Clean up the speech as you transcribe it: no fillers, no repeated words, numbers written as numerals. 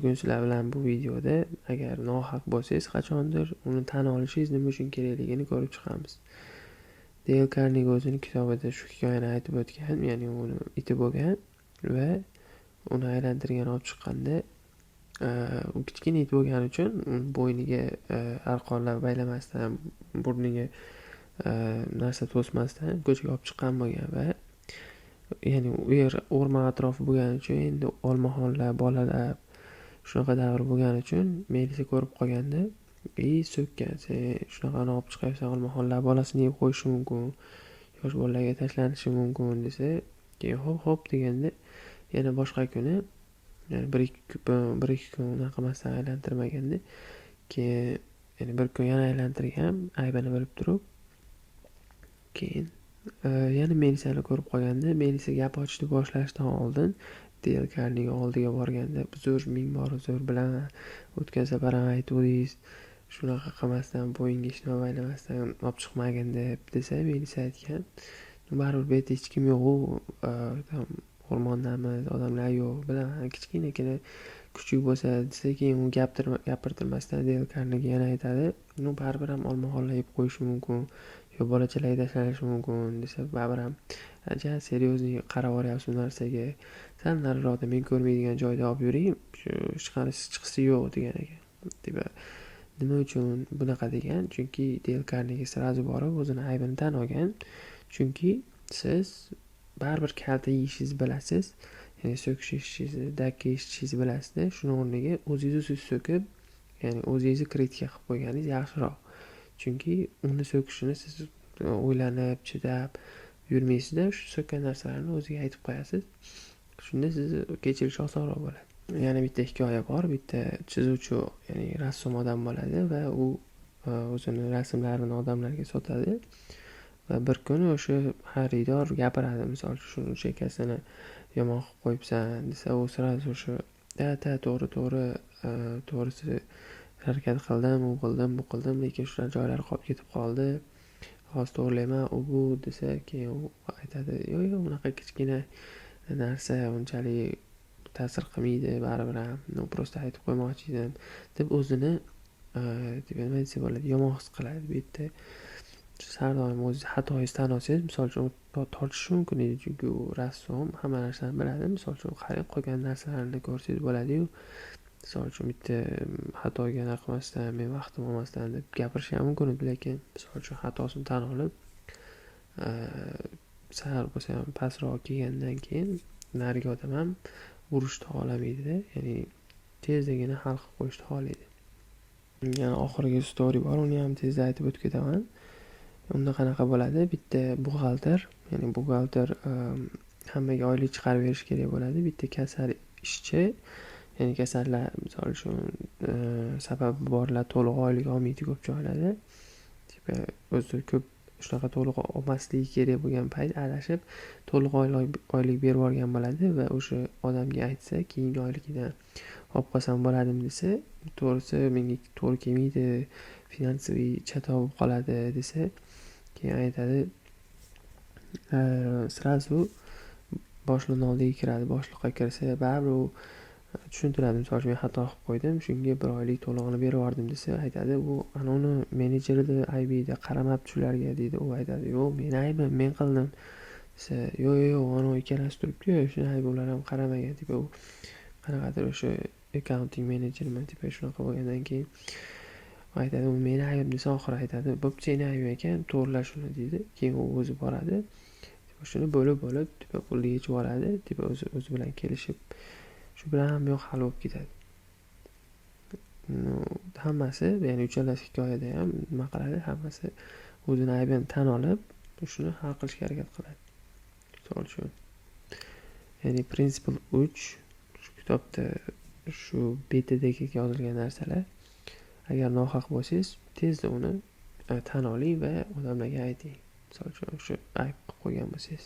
Bugun sizlar bilan bu videoda agar nohaq bo'lsangiz qachondir uni tan olishingiz nima uchun kerakligini ko'rib chiqamiz. Dale Carnegie o'zining kitobida shu hikoyani aytib o'tgan, ya'ni uni iti bo'lgan va uni aylantirgan olib chiqqanda u kichkina it bo'lgani uchun bo'yniga arqonlar baylamasdan, burniga narsa to'smasdan ko'chaga olib chiqqan bo'lgan va ya'ni u yer o'rmon atrofi bo'lgani uchun endi olmaxonlar, bolalar shunaqa davr bo'lgani uchun Melisa ko'rib qolganda so'kkan. Sen shunaqani olib chiqyapsan, olmaxonlar bolasini yeb qo'yishi mumkin, yosh bolalarga tashlanishi mumkin desa, keyin hop deganda yana boshqa kuni, ya'ni bir ikki kun unaqa qilmasdan aylantirmaganda, keyin yana bir kun yana aylantirgan, aybini bilib turib, keyin yana Melisani ko'rib qolganda, Melisa gap ochishni boshlashdan oldin Dale Carnegie oldiga borganda, ming bor uzr, bilaman, o'tgan safar ham aytdingiz, shunaqa qilmasdan, bo'yinga hech nima baylamasdan olib chiqmagin deb desa, Melisa aytgan, baribir bu yerda hech kim yo'q-u, o'rmondamiz, odamlar yo'q, bilaman, kichkinagina kuchuk bo'lsa desa, keyin u gapirtirmasdan Dale Carnegie yana aytadi, baribir ham olmaxonlar yeb qo'yishi mumkin, yo bolachalarga tashlanishi mumkin desa, baribir ham aja seryozni qarab oryapsiz bu narsaga, sal nariroqda men ko'rmaydigan joyda olib yuring, hech qanday chiqisi yo'q degan ekan. Nima uchun bunaqa degan? Chunki Dale Carnegie sirazu borib o'zini aybini tan olgan. Chunki siz baribir kalta yeyishingizni bilasiz, ya'ni so'kish eshitishingizni, dakka eshitishingizni bilasizda, shuni o'rniga o'zingiz so'kib, ya'ni o'zingizni kritika qilib qo'yganingiz yaxshiroq. Chunki uni so'kishini siz o'ylanib, chidab yurmaysizda, shu so'kkan narsalarni o'ziga aytib qo'yasiz. Shunda sizni kechirish osonroq bo'ladi. Yana bitta hikoya bor. Bitta chizuvchi, ya'ni rassom odam bo'ladi va u o'zini rasmlarini odamlarga sotadi. Va bir kuni o'sha xaridor gapiradi, misol uchun shuni chekasini yomon qilib qo'yibsan desa, u sirazu o'sha to'g'risi harakat qildim, u qildim, bu qildim, lekin shular joylari qolib ketib qoldi. Hozir to'g'rilayman, u bu desa, keyin u aytadi, yo'q, unaqa kichkina narsa unchalik ta'sir qilmaydi, baribir ham, prosta aytib qo'ymoqchi edim deb o'zini nima desa bo'ladi, yomon his qiladi. Bu yerda har doim o'z xatoingizni tan olsangiz, misol uchun tortishish mumkin edi, chunki u rassom hamma narsani biladi. Misol uchun qarang, qolgan narsalarni ko'rsangiz bo'ladi-yu, misol uchun bitta xatoga qilmasdan, men vaqtim olmasdan deb gapirishi ham mumkin edi, lekin misol uchun xatosini tan olib, sal bo'lsa ham pastroq kelgandan keyin narigi odam ham urushni xohlamaydi-da, ya'ni tezdagina hal qilib qo'yishni xohlaydi. Yana oxirgi story bor, uni ham tezda aytib o'tib ketaman. Unda qanaqa bo'ladi? Bitta buxgalter hammaga oylik chiqarib berish kerak bo'ladi. Bitta kasal ishchi, ya'ni kasallar, misol uchun sababi borlar, to'liq oylik olmaydi ko'p joylarda. O'zi ko'p shunaqa to'liq olmasligi kerak bo'lgan payt adashib to'liq oylik berib yuborgan bo'ladi va o'sha odamga aytsa, keyingi oyligidan olib qolsam bo'ladimi desa, to'g'risi menga to'g'ri kelmaydi, finansiviy chatoq bo'lib qoladi desa, keyin aytadi, sirazu boshliqni oldiga kiradi. Boshliqqa kirsa, baribir u tushuntiradi, misol uchun men xato qilib qo'ydim, shunga bir oylik to'lig'ini berib yubordim desa, aytadi, bu uni menejerni aybiydi, qaramabdi shularga deydi. U aytadi, yo'q, meni aybim, men qildim desa, yo'q, ana ikkalasi turibdi-ku, shuni aybi ular ham qaramagan, u qanaqadir o'sha accounting menejerman, shunaqa bo'lgandan keyin aytadi, u meni aybim desa, oxiri aytadi, bo'pti, seni aybing ekan, to'g'rila shuni deydi. Keyin u o'zi boradi, shuni bo'lib pulni yechib yuboradi, o'zi bilan kelishib, shu bilan ham yo'q hal bo'lib ketadi. Hammasi, ya'ni uchalasi hikoyada ham nima qiladi? Hammasi o'zini aybini tan olib, shuni hal qilishga harakat qiladi. Misol uchun, ya'ni Principle 3 shu kitobda shu betidagi yozilgan narsalar. Agar nohaq bo'lsangiz, tezda uni tan oling va odamlarga ayting. Misol uchun shu ayb qilib qo'ygan bo'lsangiz.